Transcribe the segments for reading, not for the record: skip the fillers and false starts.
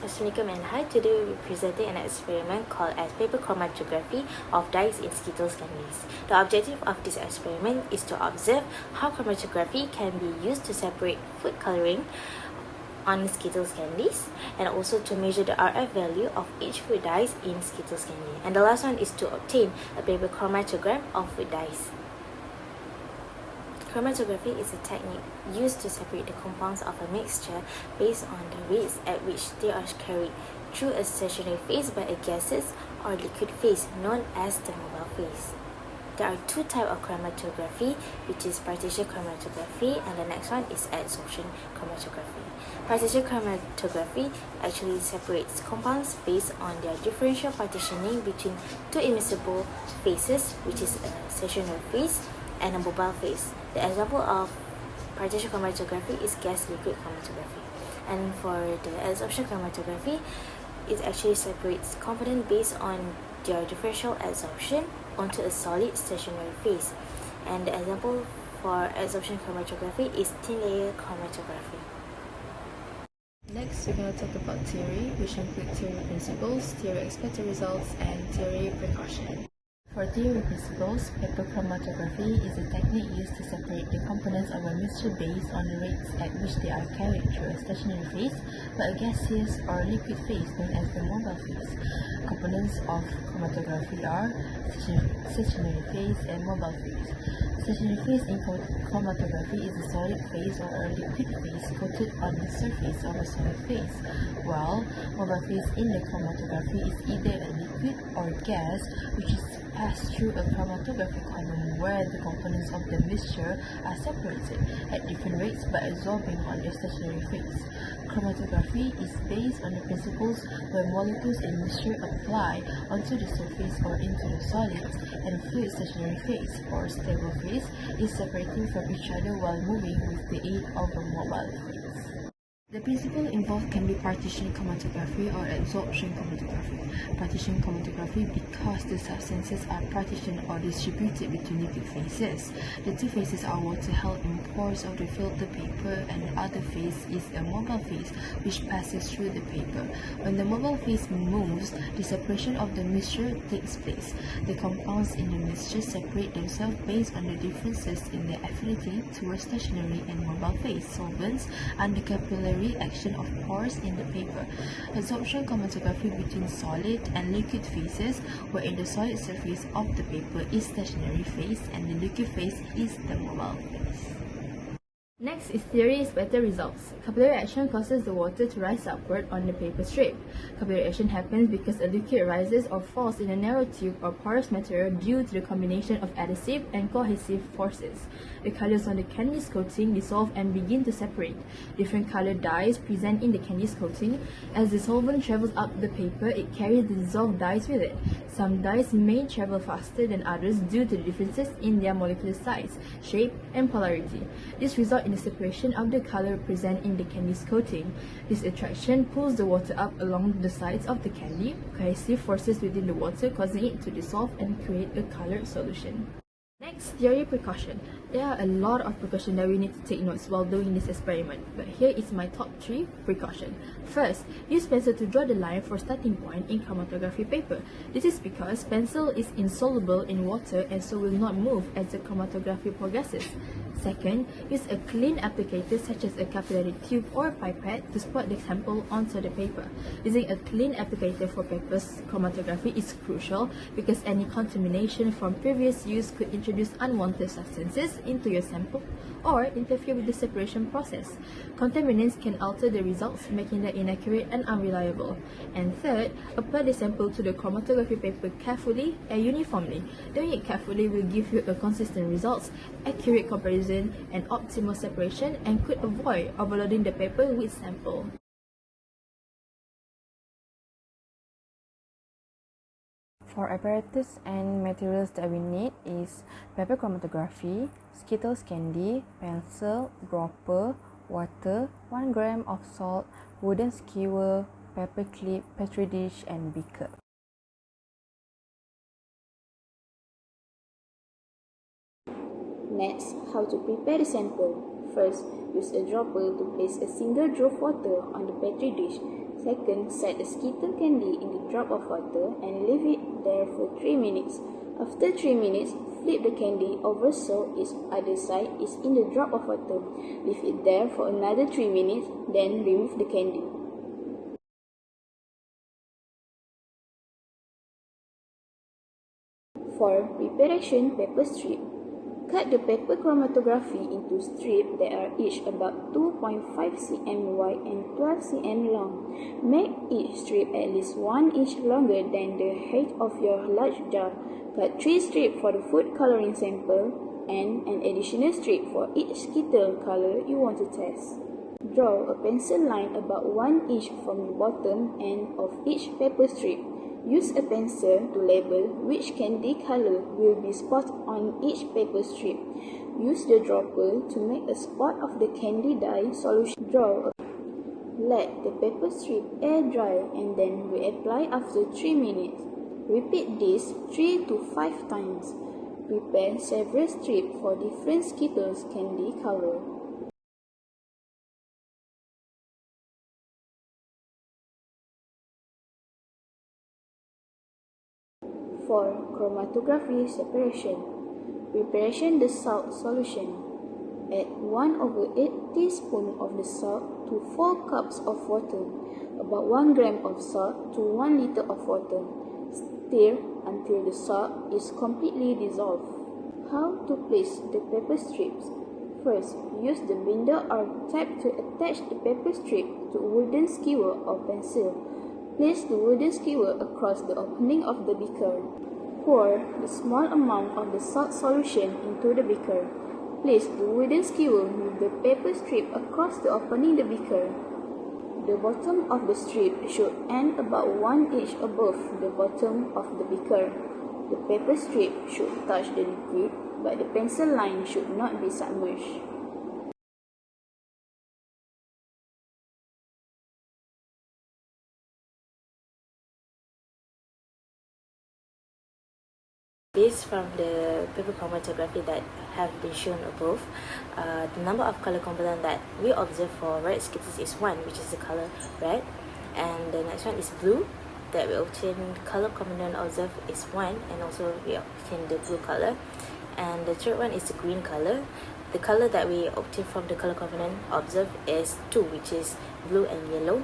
Assalamualaikum and hi. Today we'll be presenting an experiment called as paper chromatography of dyes in Skittles candies. The objective of this experiment is to observe how chromatography can be used to separate food coloring on Skittles candies and also to measure the RF value of each food dyes in Skittles candy. And the last one is to obtain a paper chromatogram of food dyes. Chromatography is a technique used to separate the compounds of a mixture based on the rates at which they are carried through a stationary phase by a gaseous or liquid phase known as the mobile phase. There are two types of chromatography, which is partition chromatography, and the next one is adsorption chromatography. Partition chromatography actually separates compounds based on their differential partitioning between two immiscible phases, which is a stationary phase and a mobile phase. The example of partition chromatography is gas-liquid chromatography. And for the adsorption chromatography, it actually separates components based on their differential adsorption onto a solid stationary phase. And the example for adsorption chromatography is thin layer chromatography. Next, we're going to talk about theory, which include theory principles, theory expected results, and theory precaution. For theory principles, paper chromatography is a technique used to separate the components of a mixture based on the rates at which they are carried through a stationary phase by a gaseous or liquid phase known as the mobile phase. Components of chromatography are stationary phase and mobile phase. Stationary phase in chromatography is a solid phase or a liquid phase coated on the surface of a solid phase, while mobile phase in the chromatography is either a liquid or gas which is passed through a chromatography column where the components of the mixture are separated at different rates by absorbing on the stationary phase. Chromatography is based on the principles where molecules in mixture apply onto the surface or into the solids, and fluid stationary phase or stable phase is separating from each other while moving with the aid of a mobile phase. The principle involved can be partition chromatography or adsorption chromatography. Partition chromatography because the substances are partitioned or distributed between liquid phases. The two phases are water held in pores of the filter paper, and the other phase is a mobile phase which passes through the paper. When the mobile phase moves, the separation of the mixture takes place. The compounds in the mixture separate themselves based on the differences in their affinity towards stationary and mobile phase solvents under capillary action of pores in the paper. Adsorption chromatography between solid and liquid phases, wherein the solid surface of the paper is stationary phase and the liquid phase is the mobile phase. Next is theory expected results. Capillary action causes the water to rise upward on the paper strip. Capillary action happens because a liquid rises or falls in a narrow tube or porous material due to the combination of adhesive and cohesive forces. The colors on the candy's coating dissolve and begin to separate. Different colored dyes present in the candy's coating. As the solvent travels up the paper, it carries the dissolved dyes with it. Some dyes may travel faster than others due to the differences in their molecular size, shape, and polarity. This results in the separation of the color present in the candy's coating. This attraction pulls the water up along the sides of the candy, cohesive forces within the water causing it to dissolve and create a colored solution. Next, theory precaution. There are a lot of precautions that we need to take notes while doing this experiment, but here is my top 3 precautions. First, use pencil to draw the line for starting point in chromatography paper. This is because pencil is insoluble in water and so will not move as the chromatography progresses. Second, use a clean applicator such as a capillary tube or pipette to spot the sample onto the paper. Using a clean applicator for paper's chromatography is crucial because any contamination from previous use could introduce unwanted substances into your sample or interfere with the separation process. Contaminants can alter the results, making them inaccurate and unreliable. And third, apply the sample to the chromatography paper carefully and uniformly. Doing it carefully will give you a consistent results, accurate comparison, and optimal separation, and could avoid overloading the paper with sample. For apparatus and materials that we need is paper chromatography, Skittles candy, pencil, dropper, water, 1 gram of salt, wooden skewer, paper clip, petri dish, and beaker. Next, how to prepare the sample. First, use a dropper to place a single drop of water on the petri dish. Second, set a Skittle candy in the drop of water and leave it there for 3 minutes. After 3 minutes, flip the candy over so its other side is in the drop of water. Leave it there for another 3 minutes, then remove the candy. For preparation paper strip, cut the paper chromatography into strips that are each about 2.5 cm wide and 12 cm long. Make each strip at least 1 inch longer than the height of your large jar. Cut 3 strips for the food coloring sample and an additional strip for each Skittle color you want to test. Draw a pencil line about 1 inch from the bottom end of each paper strip. Use a pencil to label which candy color will be spot on each paper strip. Use the dropper to make a spot of the candy dye solution. Let the paper strip air dry and then reapply after 3 minutes. Repeat this 3 to 5 times. Prepare several strips for different Skittles candy color. For chromatography separation, preparation the salt solution. Add 1/8 teaspoon of the salt to 4 cups of water, about 1 gram of salt to 1 liter of water. Stir until the salt is completely dissolved. How to place the paper strips? First, use the binder or tap to attach the paper strip to a wooden skewer or pencil. Place the wooden skewer across the opening of the beaker. Pour the small amount of the salt solution into the beaker. Place the wooden skewer with the paper strip across the opening of the beaker. The bottom of the strip should end about 1 inch above the bottom of the beaker. The paper strip should touch the liquid, but the pencil line should not be submerged. Based from the paper chromatography that have been shown above, the number of color component that we observe for red Skittles is 1, which is the color red, and the next one is blue, that we obtain color component observed is 1, and also we obtain the blue color. And the third one is the green color. The color that we obtain from the color component observed is 2, which is blue and yellow.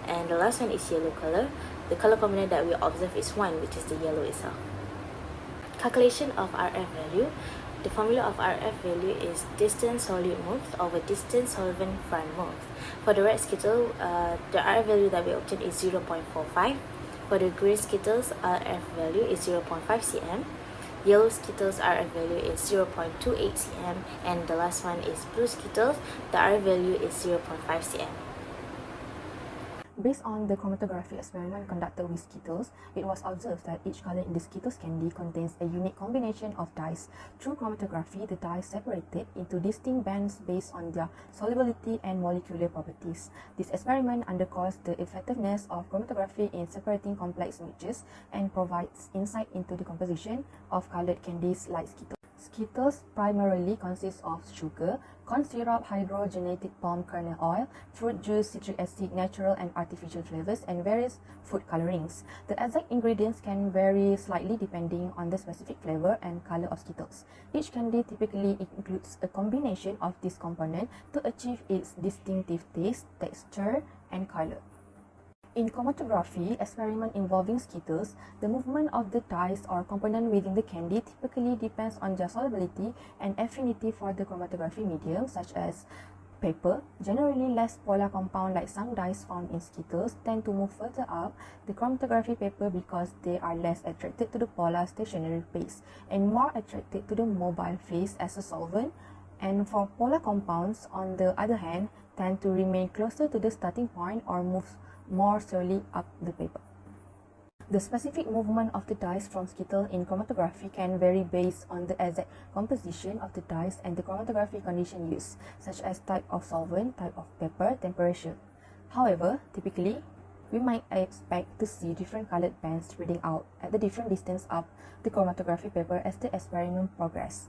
And the last one is yellow color. The color component that we observe is 1, which is the yellow itself. Calculation of RF value. The formula of RF value is distance solute moved over distance solvent front moved. For the red Skittle, the RF value that we obtain is 0.45. For the green Skittles, RF value is 0.5 cm. Yellow Skittles, RF value is 0.28 cm. And the last one is blue Skittles, the RF value is 0.5 cm. Based on the chromatography experiment conducted with Skittles, it was observed that each color in the Skittles candy contains a unique combination of dyes. Through chromatography, the dyes separated into distinct bands based on their solubility and molecular properties. This experiment underscores the effectiveness of chromatography in separating complex mixtures and provides insight into the composition of colored candies like Skittles. Skittles primarily consist of sugar, corn syrup, hydrogenated palm kernel oil, fruit juice, citric acid, natural and artificial flavors, and various food colorings. The exact ingredients can vary slightly depending on the specific flavor and color of Skittles. Each candy typically includes a combination of these components to achieve its distinctive taste, texture, and color. In chromatography experiment involving Skittles, the movement of the dyes or component within the candy typically depends on their solubility and affinity for the chromatography medium, such as paper. Generally less polar compound like some dyes found in Skittles tend to move further up the chromatography paper because they are less attracted to the polar stationary phase and more attracted to the mobile phase as a solvent. And for polar compounds, on the other hand, tend to remain closer to the starting point or move more slowly up the paper. The specific movement of the dyes from Skittles in chromatography can vary based on the exact composition of the dyes and the chromatography condition used, such as type of solvent, type of paper, temperature. However, typically, we might expect to see different colored bands spreading out at the different distance up the chromatography paper as the experiment progresses.